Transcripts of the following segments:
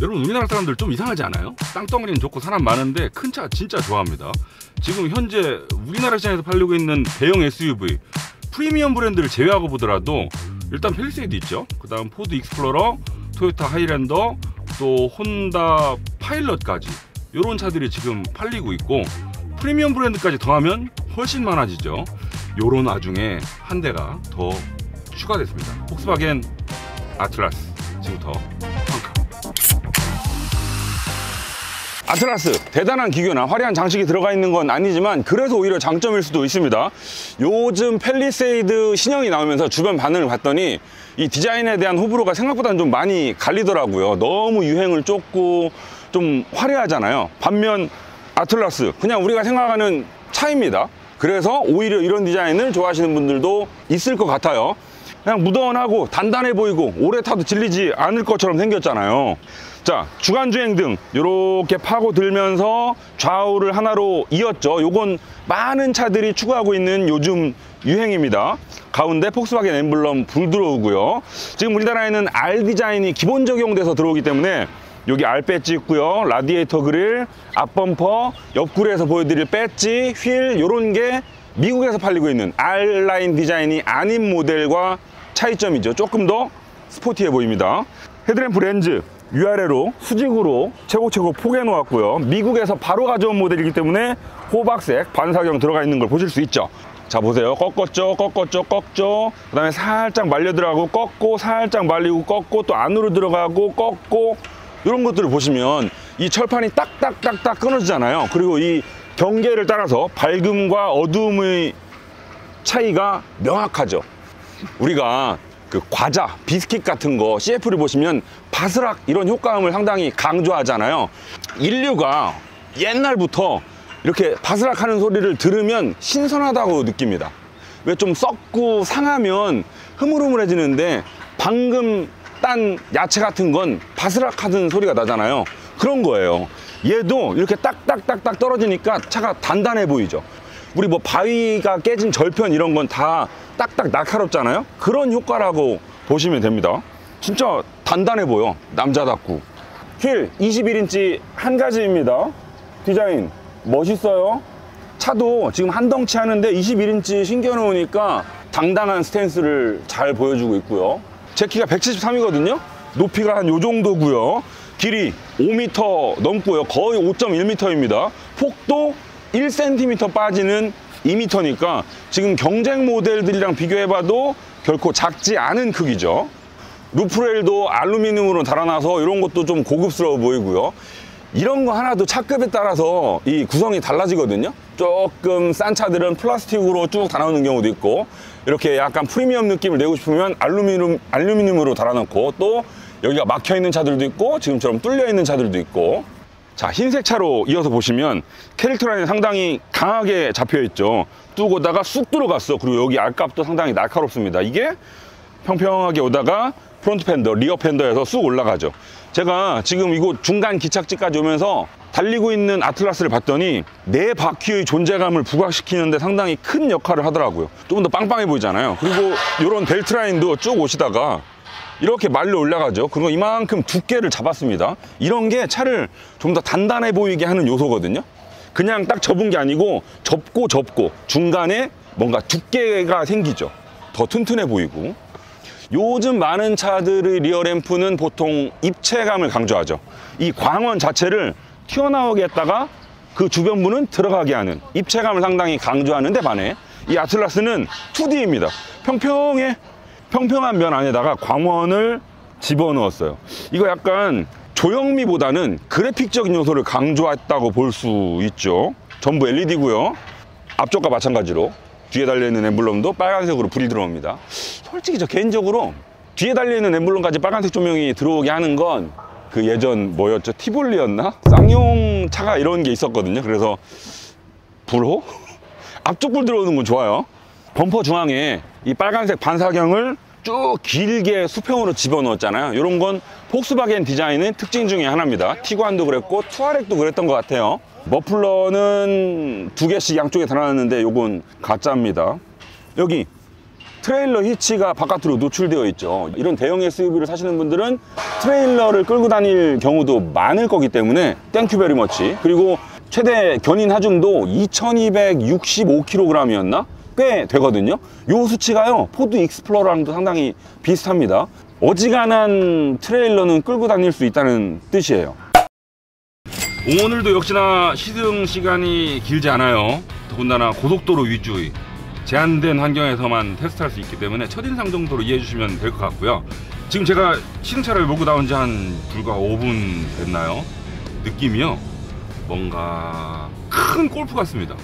여러분, 우리나라 사람들 좀 이상하지 않아요? 땅덩어리는 좋고 사람 많은데 큰 차 진짜 좋아합니다. 지금 현재 우리나라 시장에서 팔리고 있는 대형 SUV 프리미엄 브랜드를 제외하고 보더라도 일단 팰리세이드 있죠. 그 다음 포드 익스플로러, 토요타 하이랜더, 또 혼다 파일럿까지 이런 차들이 지금 팔리고 있고, 프리미엄 브랜드까지 더하면 훨씬 많아지죠. 요런 와중에 한 대가 더 추가됐습니다. 폭스바겐 아틀라스. 지금부터 아틀라스, 대단한 기교나 화려한 장식이 들어가 있는 건 아니지만 그래서 오히려 장점일 수도 있습니다. 요즘 팰리세이드 신형이 나오면서 주변 반응을 봤더니 이 디자인에 대한 호불호가 생각보다는 좀 많이 갈리더라고요. 너무 유행을 쫓고 좀 화려하잖아요. 반면 아틀라스, 그냥 우리가 생각하는 차입니다. 그래서 오히려 이런 디자인을 좋아하시는 분들도 있을 것 같아요. 그냥 무던하고 단단해 보이고 오래 타도 질리지 않을 것처럼 생겼잖아요. 자, 주간주행등 이렇게 파고들면서 좌우를 하나로 이었죠. 요건 많은 차들이 추구하고 있는 요즘 유행입니다. 가운데 폭스바겐 엠블럼 불 들어오고요. 지금 우리나라에는 R 디자인이 기본 적용돼서 들어오기 때문에 여기 R 배지 있고요. 라디에이터 그릴, 앞범퍼, 옆구리에서 보여드릴 배지, 휠 요런 게 미국에서 팔리고 있는 R라인 디자인이 아닌 모델과 차이점이죠. 조금 더 스포티해 보입니다. 헤드램프 렌즈 위아래로 수직으로 최고 포개해 놓았고요. 미국에서 바로 가져온 모델이기 때문에 호박색 반사경 들어가 있는 걸 보실 수 있죠. 자, 보세요. 꺾었죠, 꺾죠. 그 다음에 살짝 말려 들어가고 꺾고, 살짝 말리고 꺾고, 또 안으로 들어가고 꺾고, 이런 것들을 보시면 이 철판이 딱딱딱딱 끊어지잖아요. 그리고 이 경계를 따라서 밝음과 어두움의 차이가 명확하죠. 우리가 그 과자, 비스킷 같은 거 CF를 보시면 바스락 이런 효과음을 상당히 강조하잖아요. 인류가 옛날부터 이렇게 바스락 하는 소리를 들으면 신선하다고 느낍니다. 왜 좀 썩고 상하면 흐물흐물해지는데 방금 딴 야채 같은 건 바스락 하는 소리가 나잖아요. 그런 거예요. 얘도 이렇게 딱딱딱딱 떨어지니까 차가 단단해 보이죠. 우리 뭐 바위가 깨진 절편 이런 건 다 딱딱 날카롭잖아요. 그런 효과라고 보시면 됩니다. 진짜 단단해 보여. 남자답고. 휠 21인치 한 가지입니다. 디자인 멋있어요. 차도 지금 한 덩치 하는데 21인치 신겨 놓으니까 당당한 스탠스를 잘 보여주고 있고요. 제 키가 173이거든요 높이가 한 요 정도고요. 길이 5m 넘고요. 거의 5.1m입니다. 폭도 1cm 빠지는 2m니까 지금 경쟁 모델들이랑 비교해봐도 결코 작지 않은 크기죠. 루프레일도 알루미늄으로 달아놔서 이런 것도 좀 고급스러워 보이고요. 이런 거 하나도 차급에 따라서 이 구성이 달라지거든요. 조금 싼 차들은 플라스틱으로 쭉 달아놓는 경우도 있고, 이렇게 약간 프리미엄 느낌을 내고 싶으면 알루미늄으로 달아놓고, 또 여기가 막혀있는 차들도 있고 지금처럼 뚫려있는 차들도 있고. 자, 흰색 차로 이어서 보시면 캐릭터 라인이 상당히 강하게 잡혀있죠. 뚝 오다가 쑥 들어갔어. 그리고 여기 알값도 상당히 날카롭습니다. 이게 평평하게 오다가 프론트 팬더, 리어 팬더에서 쑥 올라가죠. 제가 지금 이곳 중간 기착지까지 오면서 달리고 있는 아틀라스를 봤더니 네 바퀴의 존재감을 부각시키는데 상당히 큰 역할을 하더라고요. 조금 더 빵빵해 보이잖아요. 그리고 이런 벨트 라인도 쭉 오시다가 이렇게 말려 올라가죠. 그리고 이만큼 두께를 잡았습니다. 이런 게 차를 좀 더 단단해 보이게 하는 요소거든요. 그냥 딱 접은 게 아니고 접고 중간에 뭔가 두께가 생기죠. 더 튼튼해 보이고. 요즘 많은 차들의 리어램프는 보통 입체감을 강조하죠. 이 광원 자체를 튀어나오게 했다가 그 주변부는 들어가게 하는 입체감을 상당히 강조하는 데 반해 이 아틀라스는 2D입니다. 평평한 면 안에다가 광원을 집어넣었어요. 이거 약간 조형미보다는 그래픽적인 요소를 강조했다고 볼 수 있죠. 전부 LED고요. 앞쪽과 마찬가지로 뒤에 달려있는 엠블럼도 빨간색으로 불이 들어옵니다. 솔직히 저 개인적으로 뒤에 달려있는 엠블럼까지 빨간색 조명이 들어오게 하는 건 그 예전 뭐였죠? 티볼리였나? 쌍용 차가 이런 게 있었거든요. 그래서 불호? 앞쪽 불 들어오는 건 좋아요. 범퍼 중앙에 이 빨간색 반사경을 쭉 길게 수평으로 집어넣었잖아요. 이런 건 폭스바겐 디자인의 특징 중에 하나입니다. 티구안도 그랬고 투아렉도 그랬던 것 같아요. 머플러는 2개씩 양쪽에 달아놨는데 요건 가짜입니다. 여기 트레일러 히치가 바깥으로 노출되어 있죠. 이런 대형 SUV를 사시는 분들은 트레일러를 끌고 다닐 경우도 많을 거기 때문에 땡큐 베리 머치. 그리고 최대 견인 하중도 2265kg이었나? 꽤 되거든요. 요 수치가요, 포드 익스플로러랑도 상당히 비슷합니다. 어지간한 트레일러는 끌고 다닐 수 있다는 뜻이에요. 오늘도 역시나 시승 시간이 길지 않아요. 더군다나 고속도로 위주의 제한된 환경에서만 테스트할 수 있기 때문에 첫인상 정도로 이해해 주시면 될 것 같고요. 지금 제가 시승차를 몰고 나온 지 한 불과 5분 됐나요? 느낌이요, 뭔가 큰 골프 같습니다.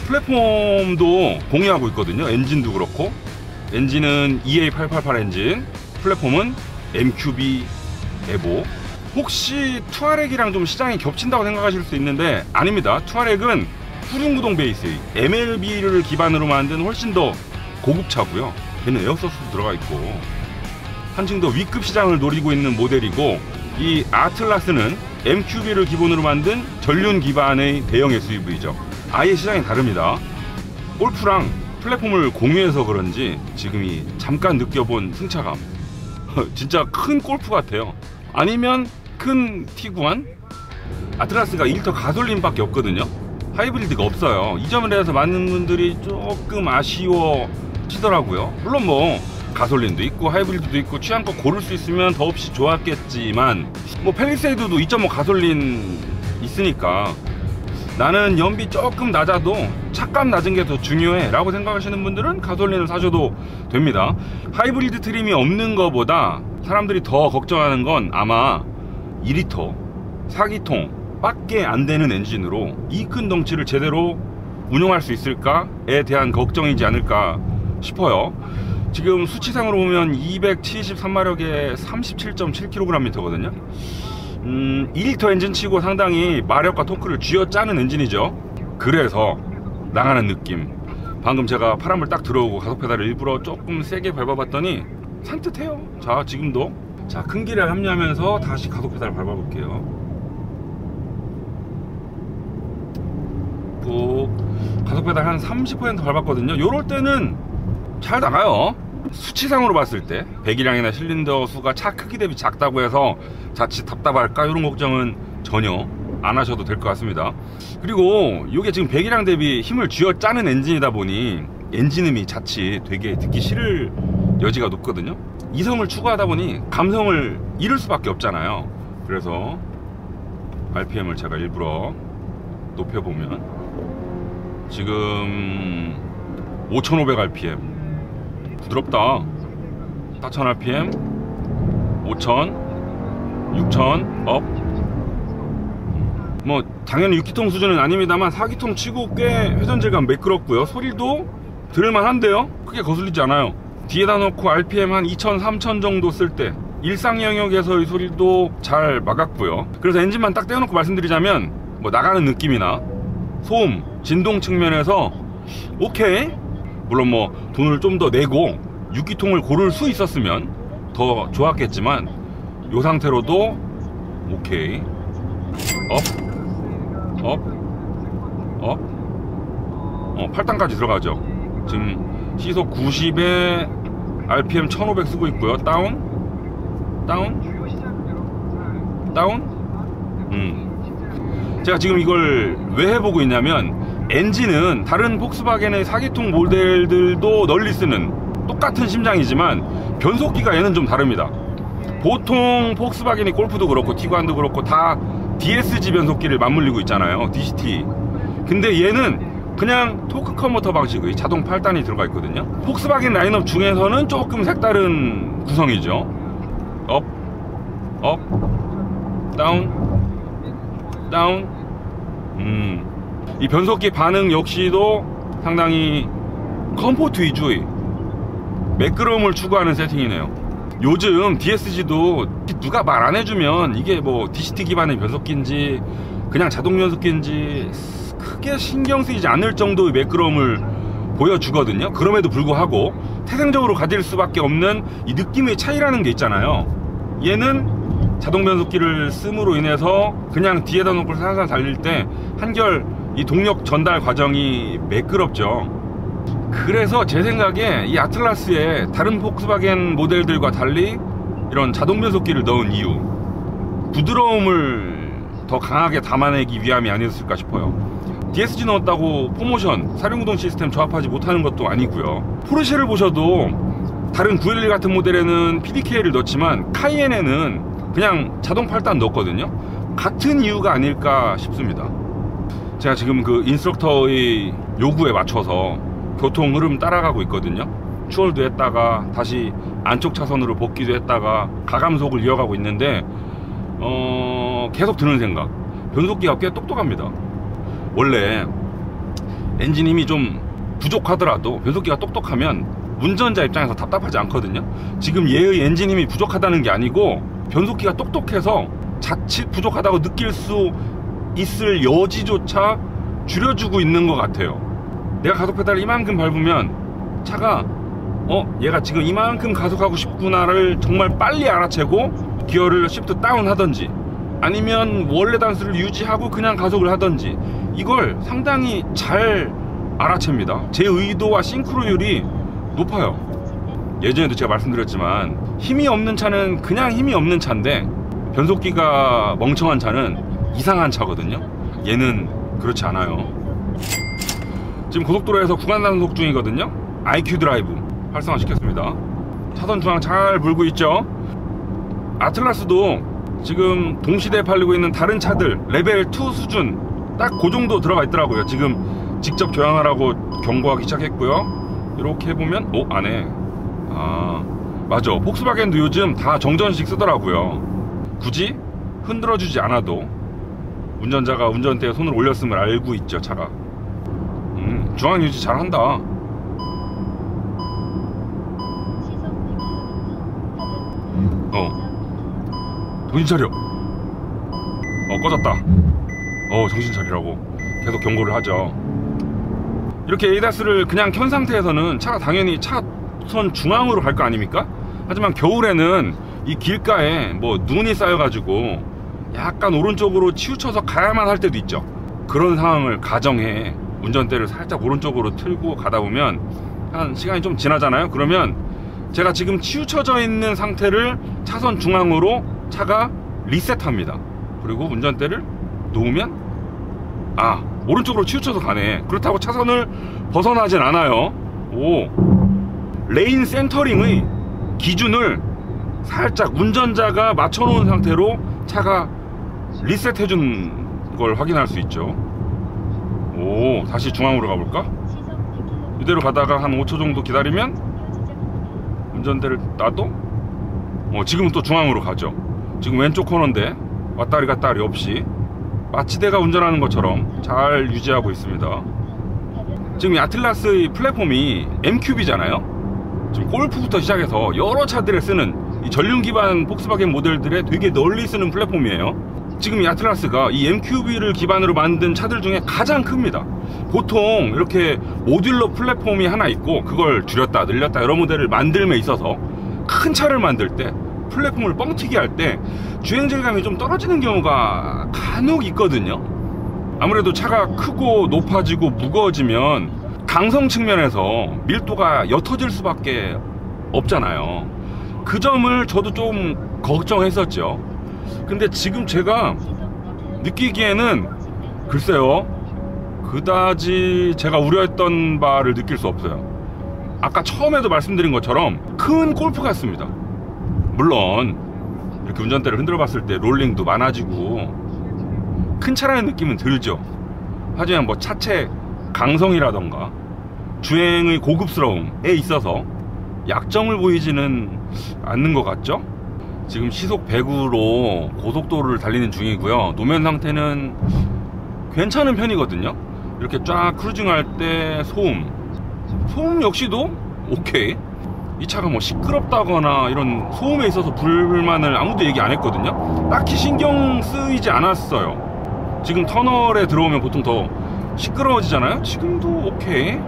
플랫폼도 공유하고 있거든요. 엔진도 그렇고, 엔진은 EA888 엔진, 플랫폼은 MQB 에보. 혹시 투아렉이랑 좀 시장이 겹친다고 생각하실 수 있는데 아닙니다. 투아렉은 후륜구동 베이스 MLB를 기반으로 만든 훨씬 더 고급차고요. 걔는 에어서스도 들어가 있고 한층 더 위급 시장을 노리고 있는 모델이고, 이 아틀라스는 MQB를 기본으로 만든 전륜 기반의 대형 SUV죠. 아예 시장이 다릅니다. 골프랑 플랫폼을 공유해서 그런지 지금이 잠깐 느껴본 승차감 진짜 큰 골프 같아요. 아니면 큰 티구안? 아틀라스가 1리 가솔린밖에 없거든요. 하이브리드가 없어요. 이 점에 대해서 많은 분들이 조금 아쉬워하시더라고요. 물론 뭐 가솔린도 있고 하이브리드도 있고 취향껏 고를 수 있으면 더없이 좋았겠지만, 뭐 팰리세이드도 2.5 가솔린 있으니까 나는 연비 조금 낮아도 차값 낮은 게 더 중요해 라고 생각하시는 분들은 가솔린을 사셔도 됩니다. 하이브리드 트림이 없는 거보다 사람들이 더 걱정하는 건 아마 2리터 4기통 밖에 안 되는 엔진으로 이 큰 덩치를 제대로 운용할 수 있을까에 대한 걱정이지 않을까 싶어요. 지금 수치상으로 보면 273마력에 37.7kgm거든요 2리터 엔진 치고 상당히 마력과 토크를 쥐어짜는 엔진이죠. 그래서 나가는 느낌, 방금 제가 파란불 딱 들어오고 가속 페달을 일부러 조금 세게 밟아봤더니 산뜻해요. 자, 지금도 자, 큰 길에 합류하면서 다시 가속 페달을 밟아볼게요. 또 가속 페달 한 30% 밟았거든요. 요럴 때는 잘 나가요. 수치상으로 봤을 때 배기량이나 실린더 수가 차 크기 대비 작다고 해서 자칫 답답할까, 이런 걱정은 전혀 안 하셔도 될 것 같습니다. 그리고 이게 지금 배기량 대비 힘을 쥐어짜는 엔진이다 보니 엔진음이 자칫 되게 듣기 싫을 여지가 높거든요. 이성을 추구하다 보니 감성을 잃을 수밖에 없잖아요. 그래서 RPM을 제가 일부러 높여보면 지금 5500rpm, 부드럽다. 4000rpm, 5000, 6000 업. 뭐 당연히 6기통 수준은 아닙니다만 4기통 치고 꽤 회전질감 매끄럽고요. 소리도 들을만한데요. 크게 거슬리지 않아요. 뒤에다 놓고 RPM 한 2000, 3000 정도 쓸 때 일상 영역에서의 소리도 잘 막았고요. 그래서 엔진만 딱 떼어놓고 말씀드리자면 뭐 나가는 느낌이나 소음, 진동 측면에서 오케이. 물론 뭐 돈을 좀 더 내고 6기통을 고를 수 있었으면 더 좋았겠지만 이 상태로도 오케이. 업 8단까지 들어가죠. 지금 시속 90에 RPM 1500 쓰고 있고요. 다운. 제가 지금 이걸 왜 해보고 있냐면, 엔진은 다른 폭스바겐의 4기통 모델들도 널리 쓰는 똑같은 심장이지만 변속기가 얘는 좀 다릅니다. 보통 폭스바겐이 골프도 그렇고 티구안도 그렇고 다 DSG 변속기를 맞물리고 있잖아요. DCT. 근데 얘는 그냥 토크 컨버터 방식의 자동 8단이 들어가 있거든요. 폭스바겐 라인업 중에서는 조금 색다른 구성이죠. 업, 다운. 이 변속기 반응 역시도 상당히 컴포트 위주의 매끄러움을 추구하는 세팅이네요. 요즘 DSG도 누가 말 안 해주면 이게 뭐 DCT 기반의 변속기인지 그냥 자동 변속기인지 크게 신경 쓰이지 않을 정도의 매끄러움을 보여주거든요. 그럼에도 불구하고 태생적으로 가질 수밖에 없는 이 느낌의 차이라는 게 있잖아요. 얘는 자동 변속기를 씀으로 인해서 그냥 뒤에다 놓고 살살 달릴 때 한결 이 동력 전달 과정이 매끄럽죠. 그래서 제 생각에 이 아틀라스에 다른 폭스바겐 모델들과 달리 이런 자동 변속기를 넣은 이유, 부드러움을 더 강하게 담아내기 위함이 아니었을까 싶어요. DSG 넣었다고 포모션, 사륜구동 시스템 조합하지 못하는 것도 아니고요. 포르쉐를 보셔도 다른 911 같은 모델에는 PDK를 넣었지만 카이엔에는 그냥 자동 8단 넣었거든요. 같은 이유가 아닐까 싶습니다. 제가 지금 그 인스트럭터의 요구에 맞춰서 교통 흐름 따라가고 있거든요. 추월도 했다가 다시 안쪽 차선으로 복귀도 했다가 가감속을 이어가고 있는데 계속 드는 생각, 변속기가 꽤 똑똑합니다. 원래 엔진 힘이 좀 부족하더라도 변속기가 똑똑하면 운전자 입장에서 답답하지 않거든요. 지금 얘의 엔진 힘이 부족하다는 게 아니고 변속기가 똑똑해서 자칫 부족하다고 느낄 수 있을 여지조차 줄여주고 있는 것 같아요. 내가 가속 페달을 이만큼 밟으면 차가 얘가 지금 이만큼 가속하고 싶구나를 정말 빨리 알아채고 기어를 시프트 다운 하던지 아니면 원래 단수를 유지하고 그냥 가속을 하던지 이걸 상당히 잘 알아챕니다. 제 의도와 싱크로율이 높아요. 예전에도 제가 말씀드렸지만 힘이 없는 차는 그냥 힘이 없는 차인데 변속기가 멍청한 차는 이상한 차거든요. 얘는 그렇지 않아요. 지금 고속도로에서 구간 단속 중이거든요. IQ 드라이브 활성화 시켰습니다. 차선 중앙 잘 불고 있죠. 아틀라스도 지금 동시대에 팔리고 있는 다른 차들 레벨 2 수준 딱 그 정도 들어가 있더라고요. 지금 직접 교환하라고 경고하기 시작했고요. 이렇게 보면 안에 맞아, 폭스바겐도 요즘 다 정전식 쓰더라고요. 굳이 흔들어주지 않아도 운전자가 운전대에 손을 올렸음을 알고 있죠. 차가 중앙 유지 잘한다. 정신 차려. 꺼졌다. 정신 차리라고 계속 경고를 하죠. 이렇게 ADAS를 그냥 켠 상태에서는 차가 당연히 차선 중앙으로 갈 거 아닙니까? 하지만 겨울에는 이 길가에 뭐 눈이 쌓여가지고 약간 오른쪽으로 치우쳐서 가야만 할 때도 있죠. 그런 상황을 가정해 운전대를 살짝 오른쪽으로 틀고 가다 보면 한 시간이 좀 지나잖아요. 그러면 제가 지금 치우쳐져 있는 상태를 차선 중앙으로 차가 리셋합니다. 그리고 운전대를 놓으면 오른쪽으로 치우쳐서 가네. 그렇다고 차선을 벗어나진 않아요. 레인 센터링의 기준을 살짝 운전자가 맞춰놓은 상태로 차가 리셋해준 걸 확인할 수 있죠. 다시 중앙으로 가볼까? 이대로 가다가 한 5초 정도 기다리면 운전대를 놔도 지금은 또 중앙으로 가죠. 지금 왼쪽 코너인데 왔다리 갔다리 없이 마치 내가 운전하는 것처럼 잘 유지하고 있습니다. 지금 이 아틀라스의 플랫폼이 MQB잖아요. 지금 골프부터 시작해서 여러 차들에 쓰는 이 전륜 기반 폭스바겐 모델들에 되게 널리 쓰는 플랫폼이에요. 지금 이 아틀라스가 이 MQB를 기반으로 만든 차들 중에 가장 큽니다. 보통 이렇게 모듈러 플랫폼이 하나 있고 그걸 줄였다 늘렸다 여러 모델을 만들면 있어서 큰 차를 만들 때 플랫폼을 뻥튀기 할 때 주행 질감이 좀 떨어지는 경우가 간혹 있거든요. 아무래도 차가 크고 높아지고 무거워지면 강성 측면에서 밀도가 옅어질 수밖에 없잖아요. 그 점을 저도 좀 걱정했었죠. 근데 지금 제가 느끼기에는 글쎄요, 그다지 제가 우려했던 바를 느낄 수 없어요. 아까 처음에도 말씀드린 것처럼 큰 골프 같습니다. 물론 이렇게 운전대를 흔들어 봤을 때 롤링도 많아지고 큰 차라는 느낌은 들죠. 하지만 뭐 차체 강성이라던가 주행의 고급스러움에 있어서 약점을 보이지는 않는 것 같죠? 지금 시속 100으로 고속도로를 달리는 중이고요. 노면 상태는 괜찮은 편이거든요. 이렇게 쫙 크루징할 때 소음 역시도 오케이. 이 차가 뭐 시끄럽다거나 이런 소음에 있어서 불만을 아무도 얘기 안 했거든요. 딱히 신경 쓰이지 않았어요. 지금 터널에 들어오면 보통 더 시끄러워지잖아요. 지금도 오케이.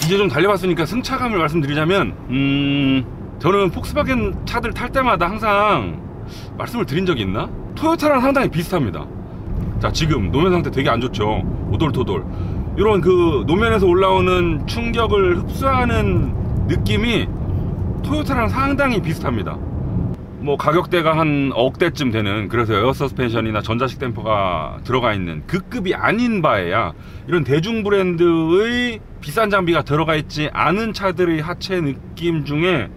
이제 좀 달려봤으니까 승차감을 말씀드리자면 저는 폭스바겐 차들 탈 때마다 항상 말씀을 드린 적이 있나? 토요타랑 상당히 비슷합니다. 자, 지금 노면 상태 되게 안 좋죠. 오돌토돌. 이런 그 노면에서 올라오는 충격을 흡수하는 느낌이 토요타랑 상당히 비슷합니다. 뭐 가격대가 한 억대쯤 되는, 그래서 에어 서스펜션이나 전자식 댐퍼가 들어가 있는 그 급이 아닌 바에야 이런 대중 브랜드의 비싼 장비가 들어가 있지 않은 차들의 하체 느낌 중에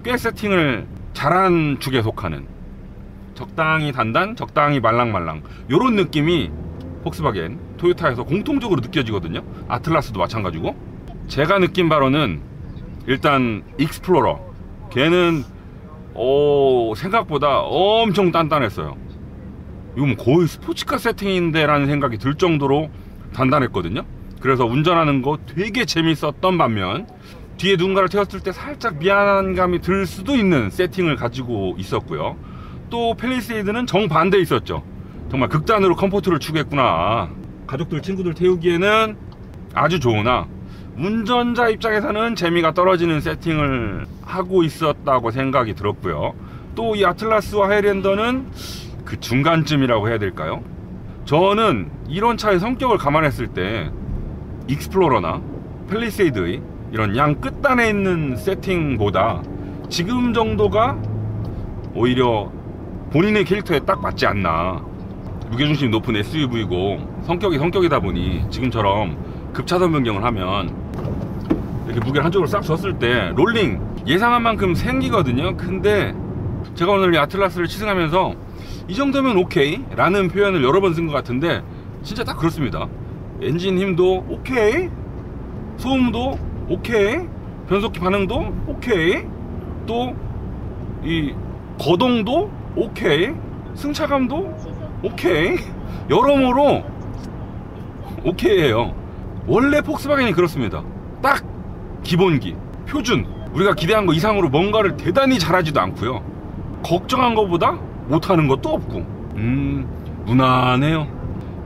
꽤 세팅을 잘한 축에 속하는, 적당히 단단, 적당히 말랑말랑, 요런 느낌이 폭스바겐, 토요타에서 공통적으로 느껴지거든요. 아틀라스도 마찬가지고. 제가 느낀 바로는 일단 익스플로러, 걔는 생각보다 엄청 단단했어요. 이거 뭐 거의 스포츠카 세팅인데 라는 생각이 들 정도로 단단했거든요. 그래서 운전하는 거 되게 재밌었던 반면, 뒤에 누군가를 태웠을 때 살짝 미안한 감이 들 수도 있는 세팅을 가지고 있었고요. 또 팰리세이드는 정반대 있었죠. 정말 극단으로 컴포트를 추구했구나. 가족들, 친구들 태우기에는 아주 좋으나 운전자 입장에서는 재미가 떨어지는 세팅을 하고 있었다고 생각이 들었고요. 또 이 아틀라스와 하이랜더는 그 중간쯤이라고 해야 될까요? 저는 이런 차의 성격을 감안했을 때 익스플로러나 팰리세이드의 이런 양 끝단에 있는 세팅보다 지금 정도가 오히려 본인의 캐릭터에 딱 맞지 않나. 무게중심이 높은 SUV고 성격이다 보니 지금처럼 급차선 변경을 하면 이렇게 무게를 한쪽으로 싹 줬을 때 롤링 예상한 만큼 생기거든요. 근데 제가 오늘 이 아틀라스를 시승하면서 이 정도면 오케이 라는 표현을 여러 번 쓴 것 같은데 진짜 딱 그렇습니다. 엔진 힘도 오케이, 소음도 오케이, 변속기 반응도 오케이, 또 이 거동도 오케이, 승차감도 오케이, 여러모로 오케이예요. 원래 폭스바겐이 그렇습니다. 딱 기본기, 표준, 우리가 기대한 거 이상으로 뭔가를 대단히 잘하지도 않고요, 걱정한 것보다 못하는 것도 없고, 무난해요.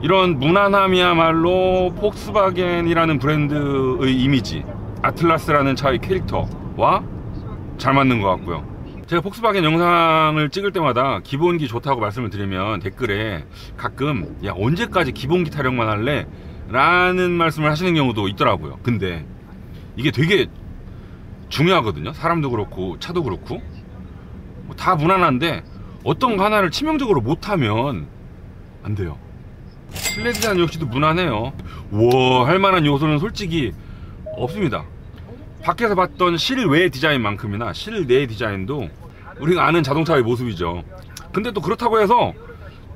이런 무난함이야말로 폭스바겐이라는 브랜드의 이미지, 아틀라스라는 차의 캐릭터와 잘 맞는 것 같고요. 제가 폭스바겐 영상을 찍을 때마다 기본기 좋다고 말씀을 드리면 댓글에 가끔 야 언제까지 기본기 타령만 할래? 라는 말씀을 하시는 경우도 있더라고요. 근데 이게 되게 중요하거든요. 사람도 그렇고 차도 그렇고 다 무난한데 어떤 거 하나를 치명적으로 못하면 안 돼요. 실내 디자인 역시도 무난해요. 우와 할만한 요소는 솔직히 없습니다. 밖에서 봤던 실외 디자인만큼이나 실내 디자인도 우리가 아는 자동차의 모습이죠. 근데 또 그렇다고 해서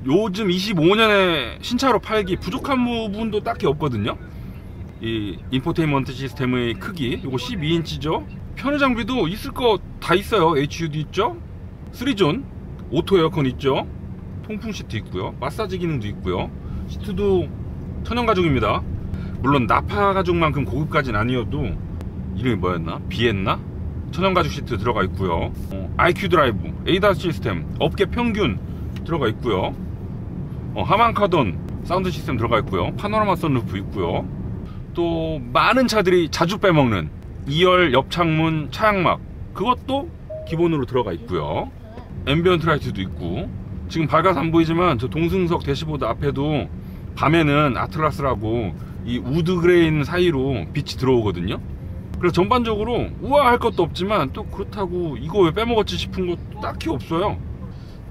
요즘 25년에 신차로 팔기 부족한 부분도 딱히 없거든요. 이 인포테인먼트 시스템의 크기, 이거 12인치죠 편의 장비도 있을 거 다 있어요. HUD 있죠, 3존 오토 에어컨 있죠, 통풍 시트 있고요, 마사지 기능도 있고요, 시트도 천연 가죽입니다. 물론 나파 가죽만큼 고급까지는 아니어도 이름이 뭐였나? 비엔나? 천연 가죽 시트 들어가 있고요. IQ 드라이브, ADAS 시스템, 업계 평균 들어가 있고요. 하만 카돈 사운드 시스템 들어가 있고요. 파노라마 선루프 있고요. 또 많은 차들이 자주 빼먹는 2열 옆창문 차양막, 그것도 기본으로 들어가 있고요. 앰비언트 라이트도 있고, 지금 밝아서 안 보이지만 저 동승석 대시보드 앞에도 밤에는 아틀라스라고 이 우드 그레인 사이로 빛이 들어오거든요. 그래서 전반적으로 우아할 것도 없지만 또 그렇다고 이거 왜 빼먹었지 싶은 것도 딱히 없어요.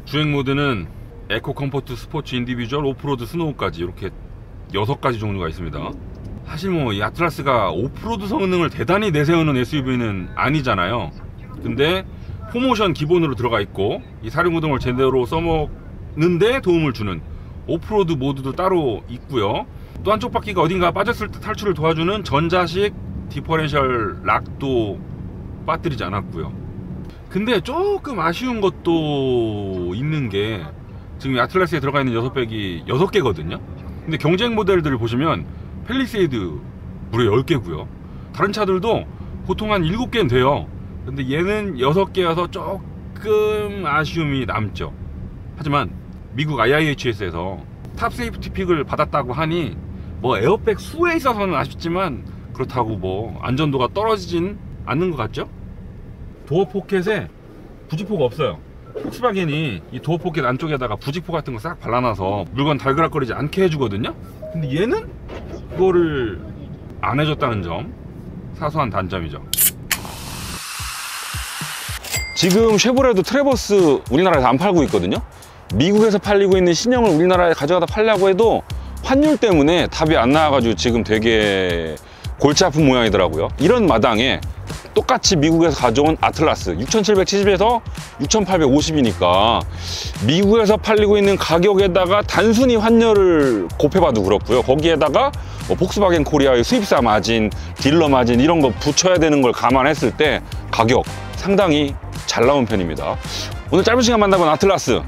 주행 모드는 에코, 컴포트, 스포츠, 인디비주얼, 오프로드, 스노우까지 이렇게 6가지 종류가 있습니다. 사실 뭐 이 아틀라스가 오프로드 성능을 대단히 내세우는 SUV는 아니잖아요. 근데 포모션 기본으로 들어가 있고 이 사륜구동을 제대로 써먹는데 도움을 주는 오프로드 모드도 따로 있고요. 또 한쪽 바퀴가 어딘가 빠졌을 때 탈출을 도와주는 전자식 디퍼렌셜 락도 빠뜨리지 않았고요. 근데 조금 아쉬운 것도 있는 게, 지금 아틀라스에 들어가 있는 6백이 6개거든요 근데 경쟁 모델들을 보시면 팰리세이드 무려 10개고요 다른 차들도 보통 한 7개는 돼요. 근데 얘는 6개여서 조금 아쉬움이 남죠. 하지만 미국 IIHS에서 탑 세이프티 픽을 받았다고 하니 뭐 에어백 수에 있어서는 아쉽지만 그렇다고 뭐 안전도가 떨어지진 않는 것 같죠? 도어 포켓에 부직포가 없어요. 폭스바겐이 이 도어 포켓 안쪽에다가 부직포 같은 거 싹 발라놔서 물건 달그락거리지 않게 해주거든요. 근데 얘는 이거를 안 해줬다는 점, 사소한 단점이죠. 지금 쉐보레도 트래버스 우리나라에서 안 팔고 있거든요. 미국에서 팔리고 있는 신형을 우리나라에 가져가다 팔려고 해도 환율 때문에 답이 안 나와가지고 지금 되게 골치 아픈 모양이더라고요. 이런 마당에 똑같이 미국에서 가져온 아틀라스 6,770에서 6,850이니까 미국에서 팔리고 있는 가격에다가 단순히 환율을 곱해봐도 그렇고요. 거기에다가 뭐 폭스바겐 코리아의 수입사 마진, 딜러 마진 이런 거 붙여야 되는 걸 감안했을 때 가격 상당히 잘 나온 편입니다. 오늘 짧은 시간 만나본 아틀라스,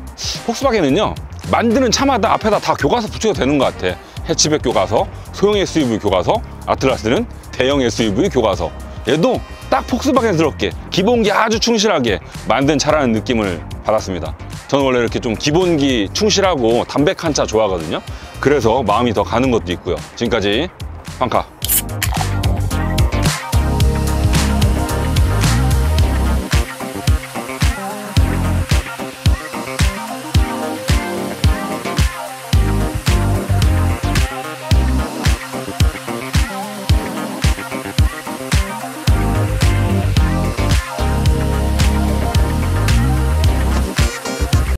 폭스바겐은요 만드는 차마다 앞에다 다 교과서 붙여도 되는 것 같아. 해치백 교과서, 소형 SUV 교과서, 아틀라스는 대형 SUV 교과서. 얘도 딱 폭스바겐스럽게 기본기 아주 충실하게 만든 차라는 느낌을 받았습니다. 저는 원래 이렇게 좀 기본기 충실하고 담백한 차 좋아하거든요. 그래서 마음이 더 가는 것도 있고요. 지금까지 빵카